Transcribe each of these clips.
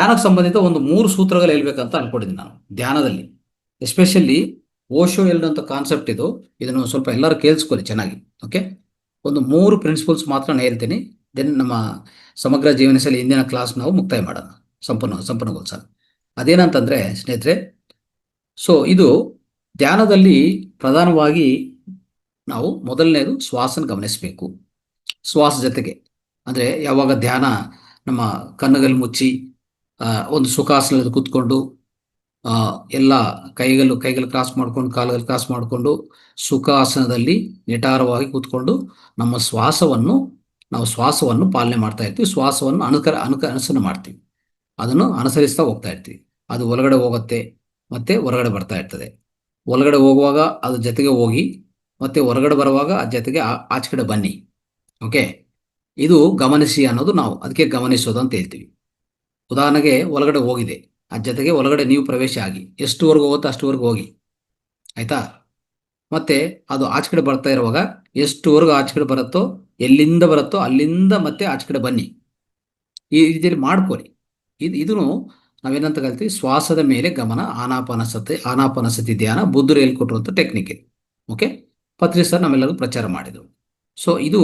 ಧ್ಯಾನಕ್ಕೆ ಸಂಬಂಧಿತ ಒಂದು 3 ಸೂತ್ರಗಳು ಹೇಳ್ಬೇಕಂತ ಅನ್ಕೊಂಡಿದ್ದೀನಿ ನಾನು ಧ್ಯಾನದಲ್ಲಿ. ಎಸ್ಪೆಷಲಿ ಓಶೋ ಹೇಳಿದಂಥ ಕಾನ್ಸೆಪ್ಟ್ ಇದು. ಇದನ್ನು ಸ್ವಲ್ಪ ಎಲ್ಲರೂ ಕೇಳಿಸ್ಕೊಳ್ಳಿ ಚೆನ್ನಾಗಿ. ಓಕೆ, ಒಂದು 3 ಪ್ರಿನ್ಸಿಪಲ್ಸ್ ಮಾತ್ರ ನಾನು ಹೇಳ್ತೀನಿ. ದೆನ್ ನಮ್ಮ ಸಮಗ್ರ ಜೀವನ ಶೈಲಿ ಇಂದಿನ ಕ್ಲಾಸ್ ನಾವು ಮುಕ್ತಾಯ ಮಾಡೋಣ, ಸಂಪೂರ್ಣಗೊಳಿಸೋಣ. ಅದೇನಂತಂದ್ರೆ ಸ್ನೇಹಿತರೆ, ಸೊ ಇದು ಧ್ಯಾನದಲ್ಲಿ ಪ್ರಧಾನವಾಗಿ ನಾವು ಮೊದಲನೇದು ಶ್ವಾಸನ ಗಮನಿಸಬೇಕು. ಶ್ವಾಸ ಜೊತೆಗೆ ಅಂದರೆ ಯಾವಾಗ ಧ್ಯಾನ ನಮ್ಮ ಕಣ್ಣುಗಳು ಮುಚ್ಚಿ ಒಂದು ಸುಖಾಸನದಲ್ಲಿ ಕೂತ್ಕೊಂಡು ಎಲ್ಲ ಕೈಗಳು ಕ್ರಾಸ್ ಮಾಡ್ಕೊಂಡು ಕಾಲುಗಳು ಕ್ರಾಸ್ ಮಾಡಿಕೊಂಡು ಸುಖಾಸನದಲ್ಲಿ ನಿಟಾರವಾಗಿ ಕೂತ್ಕೊಂಡು ನಮ್ಮ ಶ್ವಾಸವನ್ನು ಪಾಲನೆ ಮಾಡ್ತಾ ಇರ್ತೀವಿ. ಶ್ವಾಸವನ್ನು ಅನುಸರಣೆ ಮಾಡ್ತೀವಿ. ಅದನ್ನು ಅನುಸರಿಸ್ತಾ ಹೋಗ್ತಾ ಇರ್ತೀವಿ. ಅದು ಒಳಗಡೆ ಹೋಗುತ್ತೆ ಮತ್ತೆ ಹೊರಗಡೆ ಬರ್ತಾ ಇರ್ತದೆ. ಒಳಗಡೆ ಹೋಗುವಾಗ ಅದ್ರ ಜೊತೆಗೆ ಹೋಗಿ ಮತ್ತೆ ಹೊರಗಡೆ ಬರುವಾಗ ಅದ್ರ ಜೊತೆಗೆ ಆಚೆ ಕಡೆ ಬನ್ನಿ. ಓಕೆ, ಇದು ಗಮನಿಸಿ ಅನ್ನೋದು ನಾವು ಅದಕ್ಕೆ ಗಮನಿಸೋದು ಅಂತ ಹೇಳ್ತೀವಿ. ಉದಾಹರಣೆಗೆ ಒಳಗಡೆ ಹೋಗಿದೆ, ಅದ್ರ ಜೊತೆಗೆ ಒಳಗಡೆ ನೀವು ಪ್ರವೇಶ ಆಗಿ ಎಷ್ಟುವರೆಗೂ ಹೋಗುತ್ತೋ ಅಷ್ಟುವರೆಗೂ ಹೋಗಿ, ಆಯ್ತಾ. ಮತ್ತೆ ಅದು ಆಚೆ ಕಡೆ ಬರ್ತಾ ಇರುವಾಗ ಎಷ್ಟುವರೆಗೂ ಆಚೆ ಕಡೆ ಬರುತ್ತೋ, ಎಲ್ಲಿಂದ ಬರುತ್ತೋ ಅಲ್ಲಿಂದ ಮತ್ತೆ ಆಚೆ ಕಡೆ ಬನ್ನಿ. ಈ ರೀತಿಯಲ್ಲಿ ಮಾಡ್ಕೊಳ್ಳಿ. ಇದನ್ನು ನಾವೇನಂತ ಕರಿತೀವಿ, ಶ್ವಾಸದ ಮೇಲೆ ಗಮನ, ಆನಾಪಾನಸತಿ ಧ್ಯಾನ, ಬುದ್ಧರು ಹೇಳ್ಕೊಟ್ಟಿರುವಂಥ ಟೆಕ್ನಿಕ್ ಇದು. ಓಕೆ, ಪತ್ರಿ ಸರ್ ನಮ್ಮೆಲ್ಲರಿಗೂ ಪ್ರಚಾರ ಮಾಡಿದರು. ಸೊ ಇದು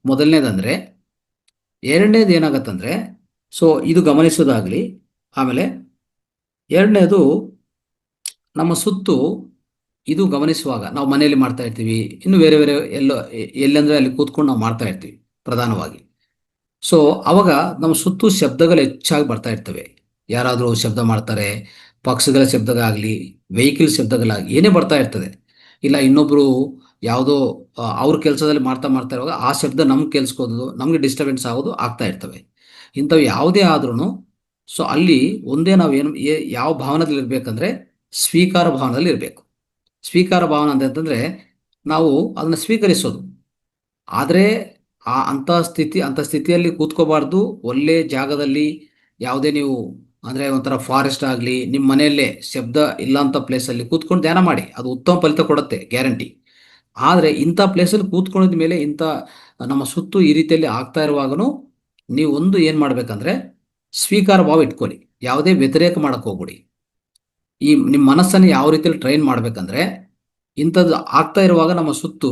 ಮೊದಲನೇದಂದರೆ. ಎರಡನೇದು ಏನಾಗತ್ತಂದರೆ, ಸೊ ಇದು ಗಮನಿಸೋದಾಗಲಿ. ಆಮೇಲೆ ಎರಡನೇದು ನಮ್ಮ ಸುತ್ತು ಇದು ಗಮನಿಸುವಾಗ ನಾವು ಮನೆಯಲ್ಲಿ ಮಾಡ್ತಾ ಇರ್ತೀವಿ, ಇನ್ನು ಬೇರೆ ಬೇರೆ ಎಲ್ಲಂದರೆ ಅಲ್ಲಿ ಕೂತ್ಕೊಂಡು ನಾವು ಮಾಡ್ತಾ ಇರ್ತೀವಿ ಪ್ರಧಾನವಾಗಿ. ಸೊ ಅವಾಗ ನಮ್ಮ ಸುತ್ತು ಶಬ್ದಗಳು ಹೆಚ್ಚಾಗಿ ಬರ್ತಾ ಇರ್ತವೆ. ಯಾರಾದರೂ ಶಬ್ದ ಮಾಡ್ತಾರೆ, ಪಕ್ಷಿಗಳ ಶಬ್ದಗಳಾಗಲಿ, ವೆಹಿಕಲ್ ಶಬ್ದಗಳಾಗಲಿ, ಏನೇ ಬರ್ತಾ ಇರ್ತದೆ. ಇಲ್ಲ ಇನ್ನೊಬ್ಬರು ಯಾವುದೋ ಅವ್ರ ಕೆಲಸದಲ್ಲಿ ಮಾಡ್ತಾ ಇರುವಾಗ ಆ ಶಬ್ದ ನಮ್ಗೆ ಕೇಳಿಸ್ಕೋದು, ನಮಗೆ ಡಿಸ್ಟರ್ಬೆನ್ಸ್ ಆಗೋದು ಆಗ್ತಾ ಇರ್ತವೆ. ಇಂಥವು ಯಾವುದೇ ಆದ್ರೂ ಸೊ ಅಲ್ಲಿ ಒಂದೇ ನಾವೇನು ಯಾವ ಭಾವನದಲ್ಲಿ ಇರಬೇಕಂದ್ರೆ ಸ್ವೀಕಾರ ಭಾವನದಲ್ಲಿ ಇರಬೇಕು. ಸ್ವೀಕಾರ ಭಾವನೆ ಅಂತಂದರೆ ನಾವು ಅದನ್ನು ಸ್ವೀಕರಿಸೋದು. ಆದರೆ ಅಂಥ ಸ್ಥಿತಿಯಲ್ಲಿ ಕೂತ್ಕೋಬಾರ್ದು. ಒಳ್ಳೆ ಜಾಗದಲ್ಲಿ ಯಾವುದೇ ನೀವು ಅಂದರೆ ಒಂಥರ ಫಾರೆಸ್ಟ್ ಆಗಲಿ, ನಿಮ್ಮ ಮನೆಯಲ್ಲೇ ಶಬ್ದ ಇಲ್ಲಂಥ ಪ್ಲೇಸಲ್ಲಿ ಕೂತ್ಕೊಂಡು ಧ್ಯಾನ ಮಾಡಿ, ಅದು ಉತ್ತಮ ಫಲಿತ ಕೊಡುತ್ತೆ, ಗ್ಯಾರಂಟಿ. ಆದರೆ ಇಂಥ ಪ್ಲೇಸಲ್ಲಿ ಕೂತ್ಕೊಂಡಿದ ಮೇಲೆ ಇಂಥ ನಮ್ಮ ಸುತ್ತು ಈ ರೀತಿಯಲ್ಲಿ ಆಗ್ತಾ ಇರುವಾಗನೂ ನೀವು ಒಂದು ಏನು ಮಾಡಬೇಕಂದ್ರೆ ಸ್ವೀಕಾರ ಭಾವ ಇಟ್ಕೊಳ್ಳಿ. ಯಾವುದೇ ವ್ಯತಿರೇಕ ಮಾಡೋಕ್ಕೆ ಹೋಗ್ಬಿಡಿ. ನಿಮ್ಮ ಮನಸ್ಸನ್ನು ಯಾವ ರೀತಿಯಲ್ಲಿ ಟ್ರೈನ್ ಮಾಡಬೇಕಂದ್ರೆ, ಇಂಥದ್ದು ಆಗ್ತಾ ಇರುವಾಗ ನಮ್ಮ ಸುತ್ತು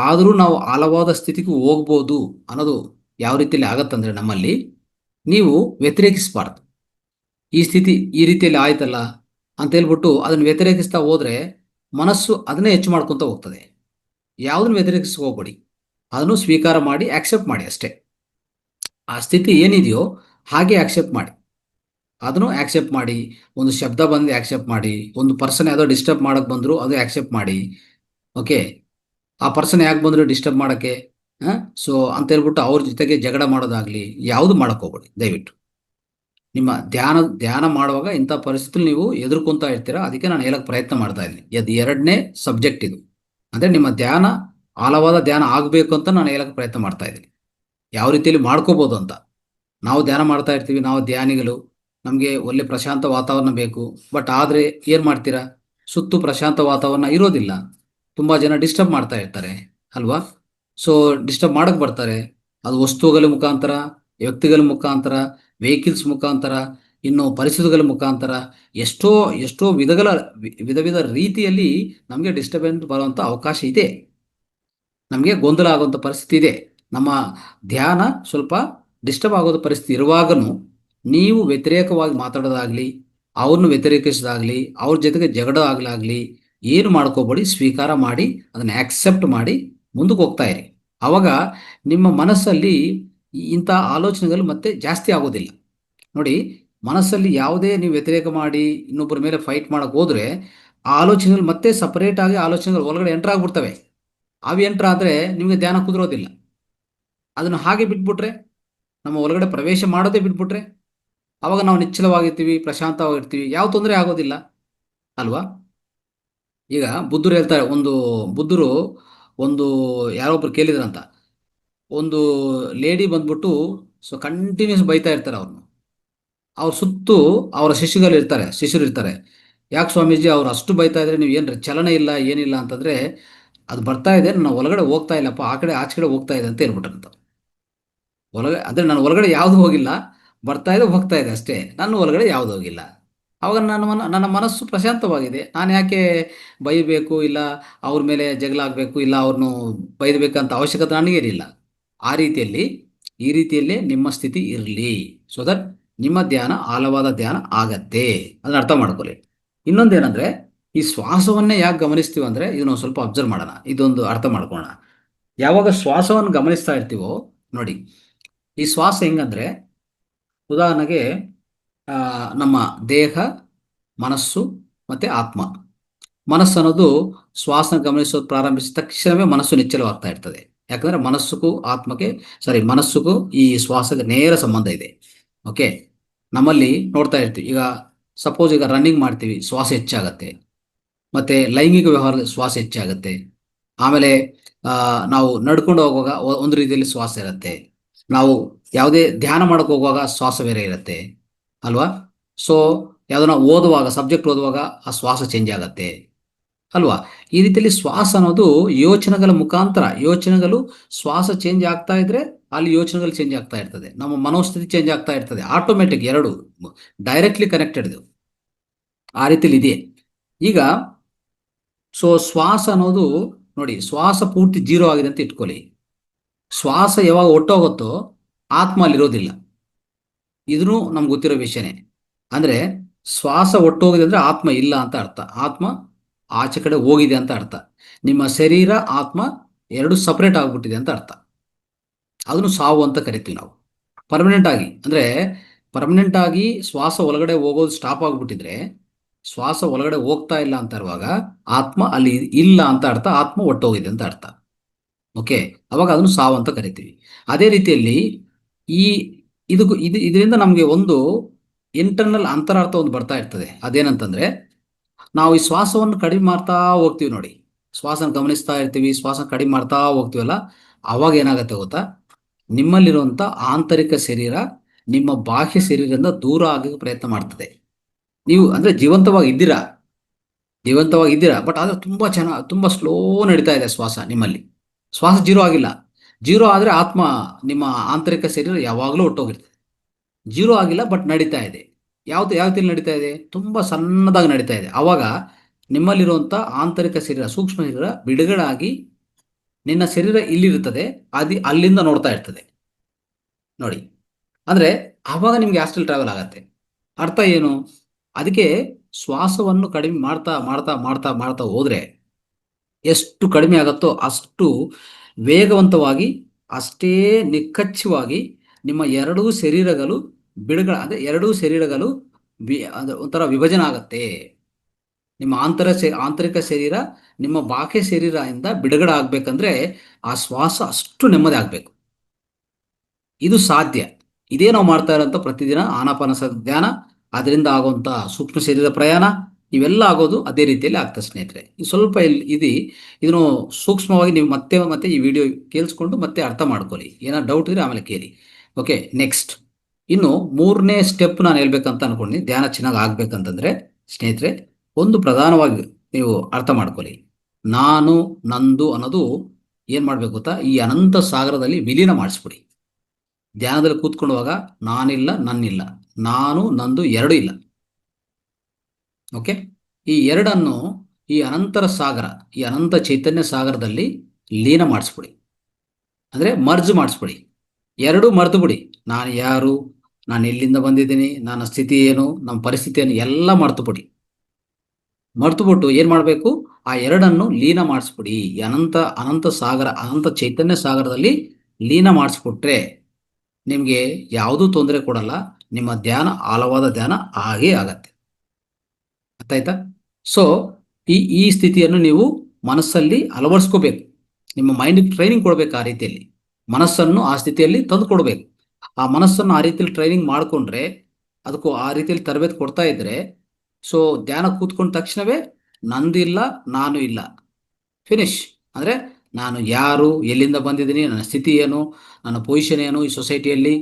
ಆದರೂ ನಾವು ಆಳವಾದ ಸ್ಥಿತಿಗೆ ಹೋಗ್ಬೋದು ಅನ್ನೋದು ಯಾವ ರೀತಿಯಲ್ಲಿ ಆಗತ್ತಂದ್ರೆ ನಮ್ಮಲ್ಲಿ ನೀವು ವ್ಯತಿರೇಕಿಸಬಾರ್ದು. ಈ ಸ್ಥಿತಿ ಈ ರೀತಿಯಲ್ಲಿ ಆಯ್ತಲ್ಲ ಅಂತ ಹೇಳ್ಬಿಟ್ಟು ಅದನ್ನು ವ್ಯತಿರೇಕಿಸ್ತಾ ಹೋದರೆ ಮನಸ್ಸು ಅದನ್ನೇ ಹೆಚ್ಚು ಮಾಡ್ಕೊತ ಹೋಗ್ತದೆ. ಯಾವುದನ್ನು ವ್ಯತಿರೇಕಿಸ್ ಹೋಗ್ಬೇಡಿ, ಅದನ್ನು ಸ್ವೀಕಾರ ಮಾಡಿ ಆಕ್ಸೆಪ್ಟ್ ಮಾಡಿ ಅಷ್ಟೇ. ಆ ಸ್ಥಿತಿ ಏನಿದೆಯೋ ಹಾಗೆ ಆಕ್ಸೆಪ್ಟ್ ಮಾಡಿ, ಅದನ್ನು ಆಕ್ಸೆಪ್ಟ್ ಮಾಡಿ. ಒಂದು ಶಬ್ದ ಬಂದು ಆಕ್ಸೆಪ್ಟ್ ಮಾಡಿ, ಒಂದು ಪರ್ಸನ್ ಯಾವುದೋ ಡಿಸ್ಟರ್ಬ್ ಮಾಡೋಕ್ಕೆ ಬಂದರೂ ಅದು ಆಕ್ಸೆಪ್ಟ್ ಮಾಡಿ. ಓಕೆ, ಆ ಪರ್ಸನ್ ಯಾಕೆ ಬಂದರು ಡಿಸ್ಟರ್ಬ್ ಮಾಡೋಕ್ಕೆ, ಸೊ ಅಂತ ಹೇಳ್ಬಿಟ್ಟು ಅವ್ರ ಜೊತೆಗೆ ಜಗಳ ಮಾಡೋದಾಗಲಿ ಯಾವುದು ಮಾಡೋಕ್ಕೆ ಹೋಗ್ಬೇಡಿ ದಯವಿಟ್ಟು. ನಿಮ್ಮ ಧ್ಯಾನ ಮಾಡುವಾಗ ಇಂಥ ಪರಿಸ್ಥಿತಿ ನೀವು ಎದುರ್ಕೊತಾ ಇರ್ತೀರ. ಅದಕ್ಕೆ ನಾನು ಹೇಳಕ್ಕೆ ಪ್ರಯತ್ನ ಮಾಡ್ತಾ ಇದ್ದೀನಿ. ಅದು ಎರಡನೇ ಸಬ್ಜೆಕ್ಟ್ ಇದು. ಅಂದರೆ ನಿಮ್ಮ ಧ್ಯಾನ ಆಳವಾದ ಧ್ಯಾನ ಆಗಬೇಕು ಅಂತ ನಾನು ಹೇಳಕ್ಕೆ ಪ್ರಯತ್ನ ಮಾಡ್ತಾ ಇದ್ದೀನಿ. ಯಾವ ರೀತಿಯಲ್ಲಿ ಮಾಡ್ಕೋಬೋದು ಅಂತ. ನಾವು ಧ್ಯಾನ ಮಾಡ್ತಾ ಇರ್ತೀವಿ, ನಾವು ಧ್ಯಾನಿಗಳು, ನಮಗೆ ಒಳ್ಳೆ ಪ್ರಶಾಂತ ವಾತಾವರಣ ಬೇಕು. ಬಟ್ ಆದರೆ ಏನು ಮಾಡ್ತೀರಾ, ಸುತ್ತು ಪ್ರಶಾಂತ ವಾತಾವರಣ ಇರೋದಿಲ್ಲ. ತುಂಬ ಜನ ಡಿಸ್ಟರ್ಬ್ ಮಾಡ್ತಾ ಇರ್ತಾರೆ ಅಲ್ವಾ. ಸೊ ಡಿಸ್ಟರ್ಬ್ ಮಾಡಕ್ಕೆ ಬರ್ತಾರೆ. ಅದು ವಸ್ತುಗಳ ಮುಖಾಂತರ, ವ್ಯಕ್ತಿಗಳ ಮುಖಾಂತರ, ವೆಹಿಕಲ್ಸ್ ಮುಖಾಂತರ, ಇನ್ನು ಪರಿಸ್ಥಿತಿಗಳ ಮುಖಾಂತರ ಎಷ್ಟೋ ವಿಧ ರೀತಿಯಲ್ಲಿ ನಮಗೆ ಡಿಸ್ಟರ್ಬೆನ್ಸ್ ಬರುವಂಥ ಅವಕಾಶ ಇದೆ. ನಮಗೆ ಗೊಂದಲ ಆಗುವಂಥ ಪರಿಸ್ಥಿತಿ ಇದೆ. ನಮ್ಮ ಧ್ಯಾನ ಸ್ವಲ್ಪ ಡಿಸ್ಟರ್ಬ್ ಆಗೋದ ಪರಿಸ್ಥಿತಿ ಇರುವಾಗಲೂ ನೀವು ವ್ಯತಿರೇಕವಾಗಿ ಮಾತಾಡೋದಾಗಲಿ, ಅವ್ರನ್ನ ವ್ಯತಿರೇಕಿಸೋದಾಗಲಿ, ಅವ್ರ ಜೊತೆಗೆ ಜಗಳ ಆಗಲಾಗಲಿ ಏನು ಮಾಡ್ಕೋಬೇಡಿ. ಸ್ವೀಕಾರ ಮಾಡಿ, ಅದನ್ನು ಆಕ್ಸೆಪ್ಟ್ ಮಾಡಿ ಮುಂದಕ್ಕೆ ಹೋಗ್ತಾ ಇರಿ. ಆವಾಗ ನಿಮ್ಮ ಮನಸ್ಸಲ್ಲಿ ಇಂಥ ಆಲೋಚನೆಗಳು ಮತ್ತೆ ಜಾಸ್ತಿ ಆಗೋದಿಲ್ಲ. ನೋಡಿ, ಮನಸ್ಸಲ್ಲಿ ಯಾವುದೇ ನೀವು ವ್ಯತಿರೇಕ ಮಾಡಿ ಇನ್ನೊಬ್ಬರ ಮೇಲೆ ಫೈಟ್ ಮಾಡೋಕೆ ಹೋದರೆ ಆ ಆಲೋಚನೆಗಳು ಮತ್ತೆ ಸಪರೇಟ್ ಆಗಿ ಆಲೋಚನೆಗಳು ಒಳಗಡೆ ಎಂಟರ್ ಆಗಿಬಿಡ್ತವೆ. ಅವು ಎಂಟರ್ ಆದರೆ ನಿಮಗೆ ಧ್ಯಾನ ಕುದುರೋದಿಲ್ಲ. ಅದನ್ನು ಹಾಗೆ ಬಿಟ್ಬಿಟ್ರೆ, ನಮ್ಮ ಒಳಗಡೆ ಪ್ರವೇಶ ಮಾಡೋದೇ ಬಿಟ್ಬಿಟ್ರೆ, ಆವಾಗ ನಾವು ನಿಶ್ಚಲವಾಗಿರ್ತೀವಿ, ಪ್ರಶಾಂತವಾಗಿರ್ತೀವಿ, ಯಾವ ತೊಂದರೆ ಆಗೋದಿಲ್ಲ ಅಲ್ವಾ. ಈಗ ಬುದ್ಧರು ಹೇಳ್ತಾರೆ, ಬುದ್ಧರು ಒಂದು ಯಾರೊಬ್ರು ಕೇಳಿದ್ರಂತ, ಒಂದು ಲೇಡಿ ಬಂದ್ಬಿಟ್ಟು ಸೊ ಕಂಟಿನ್ಯೂಸ್ ಬೈತಾ ಇರ್ತಾರೆ ಅವ್ರನ್ನು. ಅವ್ರ ಸುತ್ತು ಅವರ ಶಿಷ್ಯರು ಇರ್ತಾರೆ. ಯಾಕೆ ಸ್ವಾಮೀಜಿ ಅವ್ರು ಅಷ್ಟು ಬೈತಾ ಇದ್ರೆ ನೀವು ಏನು ಚಲನೆ ಇಲ್ಲ ಏನಿಲ್ಲ ಅಂತಂದರೆ, ಅದು ಬರ್ತಾ ಇದೆ, ನಾನು ಒಳಗಡೆ ಹೋಗ್ತಾ ಇಲ್ಲಪ್ಪ, ಆಚೆ ಕಡೆ ಹೋಗ್ತಾ ಇದೆ ಅಂತ ಹೇಳ್ಬಿಟ್ರಂತ. ಅಂದರೆ ನಾನು ಒಳಗಡೆ ಯಾವುದು ಹೋಗಿಲ್ಲ, ಬರ್ತಾ ಇದೆ ಹೋಗ್ತಾ ಇದೆ ಅಷ್ಟೇ, ನನ್ನ ಒಳಗಡೆ ಯಾವುದು ಹೋಗಿಲ್ಲ. ಅವಾಗ ನನ್ನ ಮನಸ್ಸು ಪ್ರಶಾಂತವಾಗಿದೆ. ನಾನು ಯಾಕೆ ಬೈಬೇಕು, ಇಲ್ಲ ಅವ್ರ ಮೇಲೆ ಜಗಳ ಆಗಬೇಕು, ಇಲ್ಲ ಅವ್ರನ್ನು ಬೈದಬೇಕಂತ ಅವಶ್ಯಕತೆ ನನಗೇನಿಲ್ಲ. ಆ ರೀತಿಯಲ್ಲಿ ಈ ರೀತಿಯಲ್ಲೇ ನಿಮ್ಮ ಸ್ಥಿತಿ ಇರಲಿ, ಸೊ ದಟ್ ನಿಮ್ಮ ಧ್ಯಾನ ಆಳವಾದ ಧ್ಯಾನ ಆಗತ್ತೆ. ಅದನ್ನ ಅರ್ಥ ಮಾಡ್ಕೊಳ್ಳಿ. ಇನ್ನೊಂದೇನಂದ್ರೆ, ಈ ಶ್ವಾಸವನ್ನೇ ಯಾಕೆ ಗಮನಿಸ್ತೀವಿ ಅಂದ್ರೆ, ಇದನ್ನ ಸ್ವಲ್ಪ ಅಬ್ಸರ್ವ್ ಮಾಡೋಣ, ಇದೊಂದು ಅರ್ಥ ಮಾಡ್ಕೊಳ್ಳೋಣ. ಯಾವಾಗ ಶ್ವಾಸವನ್ನು ಗಮನಿಸ್ತಾ ಇರ್ತೀವೋ ನೋಡಿ, ಈ ಶ್ವಾಸ ಹೆಂಗಂದ್ರೆ, ಉದಾಹರಣೆಗೆ ಆ, ನಮ್ಮ ದೇಹ, ಮನಸ್ಸು ಮತ್ತೆ ಆತ್ಮ. ಮನಸ್ಸು ಅನ್ನೋದು ಶ್ವಾಸ ಗಮನಿಸೋದು ಪ್ರಾರಂಭಿಸಿದ ತಕ್ಷಣವೇ ಮನಸ್ಸು ನಿಚ್ಚಳವಾಗ್ತಾ ಇರ್ತದೆ. ಯಾಕಂದ್ರೆ ಮನಸ್ಸುಗೂ ಆತ್ಮಕ್ಕೆ, ಸಾರಿ, ಮನಸ್ಸುಗೂ ಈ ಶ್ವಾಸಕ್ಕೆ ನೇರ ಸಂಬಂಧ ಇದೆ. ಓಕೆ, ನಮ್ಮಲ್ಲಿ ನೋಡ್ತಾ ಇರ್ತೀವಿ, ಈಗ ಸಪೋಸ್ ಈಗ ರನ್ನಿಂಗ್ ಮಾಡ್ತೀವಿ, ಶ್ವಾಸ ಹೆಚ್ಚಾಗತ್ತೆ. ಮತ್ತೆ ಲೈಂಗಿಕ ವ್ಯವಹಾರದ ಶ್ವಾಸ ಹೆಚ್ಚಾಗುತ್ತೆ. ಆಮೇಲೆ ನಾವು ನಡ್ಕೊಂಡು ಹೋಗುವಾಗ ಒಂದು ರೀತಿಯಲ್ಲಿ ಶ್ವಾಸ ಇರುತ್ತೆ. ನಾವು ಯಾವುದೇ ಧ್ಯಾನ ಮಾಡಕ್ಕೆ ಹೋಗುವಾಗ ಶ್ವಾಸ ಬೇರೆ ಇರುತ್ತೆ ಅಲ್ವಾ. ಸೊ ಯಾವುದನ್ನ ಓದುವಾಗ, ಸಬ್ಜೆಕ್ಟ್ ಓದುವಾಗ ಆ ಶ್ವಾಸ ಚೇಂಜ್ ಆಗತ್ತೆ ಅಲ್ವಾ. ಈ ರೀತಿಯಲ್ಲಿ ಶ್ವಾಸ ಅನ್ನೋದು ಯೋಚನೆಗಳ ಮುಖಾಂತರ, ಯೋಚನೆಗಳು ಶ್ವಾಸ ಚೇಂಜ್ ಆಗ್ತಾ ಇದ್ರೆ ಅಲ್ಲಿ ಯೋಚನೆಗಳು ಚೇಂಜ್ ಆಗ್ತಾ ಇರ್ತದೆ, ನಮ್ಮ ಮನೋಸ್ಥಿತಿ ಚೇಂಜ್ ಆಗ್ತಾ ಇರ್ತದೆ. ಆಟೋಮೆಟಿಕ್, ಎರಡು ಡೈರೆಕ್ಟ್ಲಿ ಕನೆಕ್ಟೆಡ್ ಇದು. ಆ ರೀತಿಯಲ್ಲಿ ಇದೆ. ಈಗ ಸೊ ಶ್ವಾಸ ಅನ್ನೋದು ನೋಡಿ, ಶ್ವಾಸ ಪೂರ್ತಿ ಜೀರೋ ಆಗಿದೆ ಅಂತ ಇಟ್ಕೊಳ್ಳಿ. ಶ್ವಾಸ ಯಾವಾಗ ಒಟ್ಟೋಗುತ್ತೋ ಆತ್ಮ ಅಲ್ಲಿರೋದಿಲ್ಲ. ಇದನ್ನು ನಮ್ಗೆ ಗೊತ್ತಿರೋ ವಿಷಯನೇ. ಅಂದ್ರೆ ಶ್ವಾಸ ಒಟ್ಟೋಗಿದೆ ಅಂದ್ರೆ ಆತ್ಮ ಇಲ್ಲ ಅಂತ ಅರ್ಥ, ಆತ್ಮ ಆಚೆ ಕಡೆ ಹೋಗಿದೆ ಅಂತ ಅರ್ಥ. ನಿಮ್ಮ ಶರೀರ ಆತ್ಮ ಎರಡು ಸಪರೇಟ್ ಆಗ್ಬಿಟ್ಟಿದೆ ಅಂತ ಅರ್ಥ. ಅದನ್ನು ಸಾವು ಅಂತ ಕರಿತೀವಿ ನಾವು. ಪರ್ಮನೆಂಟ್ ಆಗಿ ಅಂದ್ರೆ, ಪರ್ಮನೆಂಟ್ ಆಗಿ ಶ್ವಾಸ ಒಳಗಡೆ ಹೋಗೋದು ಸ್ಟಾಪ್ ಆಗ್ಬಿಟ್ಟಿದ್ರೆ, ಶ್ವಾಸ ಒಳಗಡೆ ಹೋಗ್ತಾ ಇಲ್ಲ ಅಂತ ಇರುವಾಗ ಆತ್ಮ ಅಲ್ಲಿ ಇಲ್ಲ ಅಂತ ಅರ್ಥ, ಆತ್ಮ ಒಟ್ಟೋಗಿದೆ ಅಂತ ಅರ್ಥ. ಓಕೆ, ಅವಾಗ ಅದನ್ನು ಸಾವು ಅಂತ ಕರಿತೀವಿ. ಅದೇ ರೀತಿಯಲ್ಲಿ ಈ ಇದರಿಂದ ನಮಗೆ ಒಂದು ಇಂಟರ್ನಲ್ ಅಂತರಾರ್ಥ ಒಂದು ಬರ್ತಾ ಇರ್ತದೆ. ಅದೇನಂತಂದ್ರೆ, ನಾವು ಈ ಶ್ವಾಸವನ್ನು ಕಡಿಮೆ ಮಾಡ್ತಾ ಹೋಗ್ತೀವಿ ನೋಡಿ, ಶ್ವಾಸನ ಗಮನಿಸ್ತಾ ಇರ್ತೀವಿ, ಶ್ವಾಸ ಕಡಿಮೆ ಮಾಡ್ತಾ ಹೋಗ್ತೀವಲ್ಲ, ಅವಾಗ ಏನಾಗತ್ತೆ ಗೊತ್ತಾ, ನಿಮ್ಮಲ್ಲಿರುವಂತ ಆಂತರಿಕ ಶರೀರ ನಿಮ್ಮ ಬಾಹ್ಯ ಶರೀರದಿಂದ ದೂರ ಆಗಕ್ಕೆ ಪ್ರಯತ್ನ ಮಾಡ್ತದೆ. ನೀವು ಅಂದ್ರೆ ಜೀವಂತವಾಗಿ ಇದ್ದೀರಾ, ಬಟ್ ಆದ್ರೆ ತುಂಬಾ ಚೆನ್ನಾಗಿ, ತುಂಬಾ ಸ್ಲೋ ನಡೀತಾ ಇದೆ ಶ್ವಾಸ ನಿಮ್ಮಲ್ಲಿ. ಶ್ವಾಸ ಜೀರೋ ಆಗಿಲ್ಲ. ಜೀರೋ ಆದ್ರೆ ಆತ್ಮ, ನಿಮ್ಮ ಆಂತರಿಕ ಶರೀರ ಯಾವಾಗಲೂ ಒಟ್ಟೋಗಿರ್ತದೆ. ಜೀರೋ ಆಗಿಲ್ಲ, ಬಟ್ ನಡೀತಾ ಇದೆ. ಯಾವ ರೀತಿಯಲ್ಲಿ ನಡೀತಾ ಇದೆ, ತುಂಬಾ ಸಣ್ಣದಾಗಿ ನಡೀತಾ ಇದೆ. ಅವಾಗ ನಿಮ್ಮಲ್ಲಿರುವಂತ ಆಂತರಿಕ ಶರೀರ, ಸೂಕ್ಷ್ಮ ಶರೀರ ಬಿಡುಗಡೆ ಆಗಿ ನಿನ್ನ ಶರೀರ ಇಲ್ಲಿರುತ್ತದೆ, ಅಲ್ಲಿಂದ ನೋಡ್ತಾ ಇರ್ತದೆ ನೋಡಿ. ಅಂದ್ರೆ ಆವಾಗ ನಿಮ್ಗೆ ಆಸ್ಟ್ರಲ್ ಟ್ರಾವೆಲ್ ಆಗತ್ತೆ. ಅರ್ಥ ಏನು? ಅದಕ್ಕೆ ಶ್ವಾಸವನ್ನು ಕಡಿಮೆ ಮಾಡ್ತಾ ಮಾಡ್ತಾ ಮಾಡ್ತಾ ಮಾಡ್ತಾ ಹೋದ್ರೆ ಎಷ್ಟು ಕಡಿಮೆ ಆಗುತ್ತೋ ಅಷ್ಟು ವೇಗವಂತವಾಗಿ, ಅಷ್ಟೇ ನಿಖಚ್ಚವಾಗಿ ನಿಮ್ಮ ಎರಡೂ ಶರೀರಗಳು ಬಿಡುಗಡೆ, ಅಂದ್ರೆ ಎರಡೂ ಶರೀರಗಳು ಒಂಥರ ವಿಭಜನೆ ಆಗತ್ತೆ. ನಿಮ್ಮ ಆಂತರಿಕ ಶರೀರ ನಿಮ್ಮ ಬಾಹ್ಯ ಶರೀರ ಇಂದ ಬಿಡುಗಡೆ ಆಗ್ಬೇಕಂದ್ರೆ ಆ ಶ್ವಾಸ ಅಷ್ಟು ನೆಮ್ಮದಿ ಆಗ್ಬೇಕು. ಇದು ಸಾಧ್ಯ. ಇದೇ ನಾವು ಮಾಡ್ತಾ ಇರೋಂಥ ಪ್ರತಿದಿನ ಆನಾಪಾನಸ ಧ್ಯಾನ, ಅದರಿಂದ ಆಗುವಂತ ಸೂಕ್ಷ್ಮ ಶರೀರ ಪ್ರಯಾಣ, ಇವೆಲ್ಲ ಆಗೋದು ಅದೇ ರೀತಿಯಲ್ಲಿ ಆಗ್ತದೆ ಸ್ನೇಹಿತರೆ. ಈ ಸ್ವಲ್ಪ ಇದನ್ನು ಸೂಕ್ಷ್ಮವಾಗಿ ನೀವು ಮತ್ತೆ ಮತ್ತೆ ಈ ವಿಡಿಯೋ ಕೇಳಿಸ್ಕೊಂಡು ಮತ್ತೆ ಅರ್ಥ ಮಾಡ್ಕೊಳ್ಳಿ. ಏನಾದ್ರು ಡೌಟ್ ಇದ್ರೆ ಆಮೇಲೆ ಕೇಳಿ. ಓಕೆ, ನೆಕ್ಸ್ಟ್ ಇನ್ನು ಮೂರನೇ ಸ್ಟೆಪ್ ನಾನು ಹೇಳ್ಬೇಕಂತ ಅನ್ಕೊಂಡು, ಧ್ಯಾನ ಚೆನ್ನಾಗಿ ಆಗ್ಬೇಕಂತಂದ್ರೆ ಸ್ನೇಹಿತರೆ, ಒಂದು ಪ್ರಧಾನವಾಗಿ ನೀವು ಅರ್ಥ ಮಾಡ್ಕೊಳ್ಳಿ. ನಾನು, ನಂದು ಅನ್ನೋದು ಏನ್ ಮಾಡ್ಬೇಕು ಗೊತ್ತಾ, ಈ ಅನಂತ ಸಾಗರದಲ್ಲಿ ವಿಲೀನ ಮಾಡಿಸ್ಬಿಡಿ. ಧ್ಯಾನದಲ್ಲಿ ಕೂತ್ಕೊಳ್ಳುವಾಗ ನಾನಿಲ್ಲ, ನನ್ನಿಲ್ಲ, ನಾನು ನಂದು ಎರಡು ಇಲ್ಲ. ಓಕೆ, ಈ ಎರಡನ್ನು ಈ ಅನಂತರ ಸಾಗರ, ಈ ಅನಂತ ಚೈತನ್ಯ ಸಾಗರದಲ್ಲಿ ಲೀನ ಮಾಡಿಸ್ಬಿಡಿ, ಅಂದ್ರೆ ಮರ್ಜ್ ಮಾಡಿಸ್ಬಿಡಿ. ಎರಡು ಮರ್ತು ಬಿಡಿ. ನಾನು ಯಾರು, ನಾನು ಎಲ್ಲಿಂದ ಬಂದಿದ್ದೀನಿ, ನನ್ನ ಸ್ಥಿತಿ ಏನು, ನಮ್ಮ ಪರಿಸ್ಥಿತಿ ಏನು, ಎಲ್ಲ ಮರ್ತುಬಿಟ್ಟು ಏನ್ ಮಾಡಬೇಕು, ಆ ಎರಡನ್ನು ಲೀನ ಮಾಡಿಸ್ಬಿಡಿ. ಈ ಅನಂತ ಅನಂತ ಸಾಗರ, ಅನಂತ ಚೈತನ್ಯ ಸಾಗರದಲ್ಲಿ ಲೀನ ಮಾಡಿಸ್ಬಿಟ್ರೆ ನಿಮ್ಗೆ ಯಾವುದೂ ತೊಂದರೆ ಕೊಡಲ್ಲ. ನಿಮ್ಮ ಧ್ಯಾನ ಆಳವಾದ ಧ್ಯಾನ ಆಗೇ ಆಗತ್ತೆ. ಅರ್ಥ ಆಯ್ತಾ? ಸೊ ಈ ಸ್ಥಿತಿಯನ್ನು ನೀವು ಮನಸ್ಸಲ್ಲಿ ಅಳವಡಿಸ್ಕೋಬೇಕು. ನಿಮ್ಮ ಮೈಂಡ್ ಟ್ರೈನಿಂಗ್ ಕೊಡ್ಬೇಕು. ಆ ರೀತಿಯಲ್ಲಿ ಮನಸ್ಸನ್ನು ಆ ಸ್ಥಿತಿಯಲ್ಲಿ ತಂದು ಕೊಡ್ಬೇಕು. ಆ ಮನಸ್ಸನ್ನು ಆ ರೀತಿಯಲ್ಲಿ ಟ್ರೈನಿಂಗ್ ಮಾಡಿಕೊಂಡ್ರೆ, ಅದಕ್ಕೂ ಆ ರೀತಿಯಲ್ಲಿ ತರಬೇತಿ ಕೊಡ್ತಾ ಇದ್ರೆ, ಸೊ ಧ್ಯಾನ ಕೂತ್ಕೊಂಡ ತಕ್ಷಣವೇ ನಂದಿಲ್ಲ, ನಾನು ಇಲ್ಲ, ಫಿನಿಶ್. ಅಂದ್ರೆ ನಾನು ಯಾರು, ಎಲ್ಲಿಂದ ಬಂದಿದ್ದೀನಿ, ನನ್ನ ಸ್ಥಿತಿ ಏನು, ನನ್ನ ಪೊಸಿಷನ್ ಏನು ಈ ಸೊಸೈಟಿಯಲ್ಲಿ,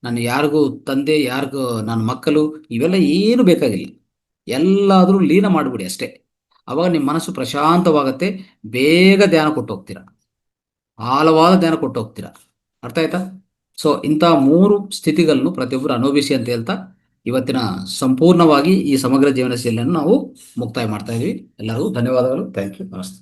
ನಾನು ಯಾರಿಗೂ ತಂದೆ, ಯಾರಿಗೂ ನನ್ನ ಮಕ್ಕಳು, ಇವೆಲ್ಲ ಏನು ಬೇಕಾಗಿಲ್ಲ. ಎಲ್ಲಾದರೂ ಲೀನ ಮಾಡಿಬಿಡಿ ಅಷ್ಟೇ. ಅವಾಗ ನಿಮ್ಮ ಮನಸ್ಸು ಪ್ರಶಾಂತವಾಗತ್ತೆ. ಬೇಗ ಧ್ಯಾನ ಕೊಟ್ಟು ಹೋಗ್ತೀರಾ, ಆಳವಾದ ಧ್ಯಾನ ಕೊಟ್ಟು ಹೋಗ್ತೀರಾ. ಅರ್ಥ ಆಯ್ತಾ? ಸೊ ಇಂಥ 3 ಸ್ಥಿತಿಗಳನ್ನು ಪ್ರತಿಯೊಬ್ಬರು ಅನುಭವಿಸಿ ಅಂತ ಹೇಳ್ತಾ ಇವತ್ತಿನ ಸಂಪೂರ್ಣವಾಗಿ ಈ ಸಮಗ್ರ ಜೀವನ ಶೈಲಿಯನ್ನು ನಾವು ಮುಕ್ತಾಯ ಮಾಡ್ತಾ ಇದ್ವಿ. ಎಲ್ಲರಿಗೂ ಧನ್ಯವಾದಗಳು. Thank you. ನಮಸ್ತೆ.